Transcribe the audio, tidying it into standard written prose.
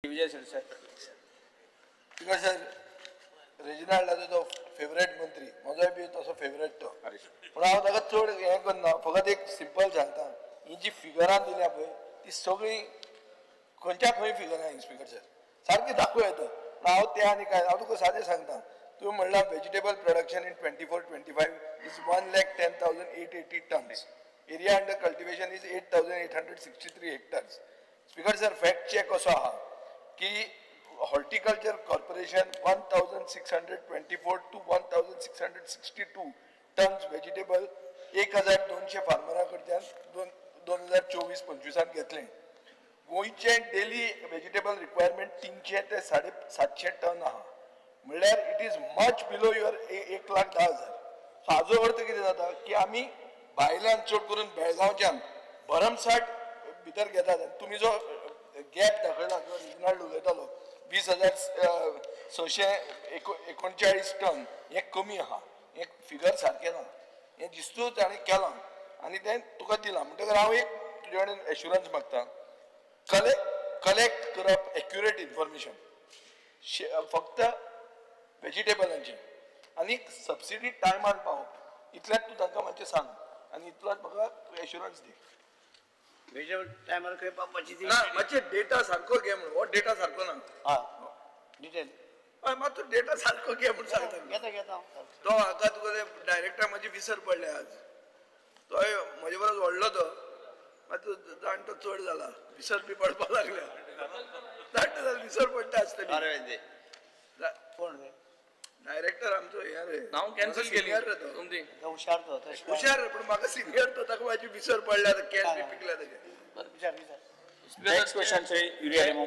Vijay sir because sir Reginald आसा तो favourite मंत्री म्हजोय बी तसो फेवरेट तो पूण हांव ताका चड हें करना फकत एक सिंपल सांगता ही जी फिगरां दिल्या पळय ती सगळीं खंयच्या खंय फिगरां स्पीकर सर सारकी दाखोव येता हांव तें आनी काय हांव तुका सादें सांगता तुवें म्हणलां vegetable production in 24-25 is 1,10,880 tons area under cultivation is 8,863 hectares speaker sir fact check असो आहा की horticulture corporation 1,624 to 1,662 tons vegetable 1,200 फार्मरां कडच्यान 2024-25 घेतले गोंयचे डेली वेजिटेबल रिक्वायरमेंट 300 ते 750 टन आहा म्हणल्यार it is much below your 1,10,000 so हाजो अर्थ कितें जाता की आमी भायल्यान चड करून बेळगांवच्यान भरमसाट भितर घेतात तुमी जो गॅप दाखयला जो रिजनल उलयतालो 20,639 टन हे कमी आहा हे फिगर सारकें ना हे दिस्तूच ताणें केलां आनी तें तुका दिलां म्हणटकर हांव एक तुजे कडेन एश्युरन्स मागता कलेक्ट करप एक्युरेट इन्फॉर्मेशन फक्त वेजिटेबलांचे आनी सबसिडी टायमान पावप इतलेंच तूं तांकां मातशें सांग आनी इतलोच म्हाका तूं एश्युरन्स दी वेजिटेबल टायमार खंय पावपाची ती ना मातशें डेटा सारको घे म्हणून हो डेटा सारको ना हय डिटेल हय मात डेटा सारको घे म्हणून सांगता घेता घेता तो हाका तुका डायरेक्टर म्हाजी विसर पडले आज तो म्हजे परस व्हडलो तो मात जाणटो चड जाला विसर बी पडपाक लागल्या जाणटो जाल्यार विसर पडटा आसतली अरे कोण रे डायरेक्टर आमचो हे रे हांव कॅन्सल केली रे तो तुमची हुशार तो तशें हुशार पण म्हाका सिनियर तो ताका म्हाजी विसर पडल्या कॅश बी पिकल्या ताचे विचार विचार नेक्स्ट क्वेश्चन से यूरिया डेमो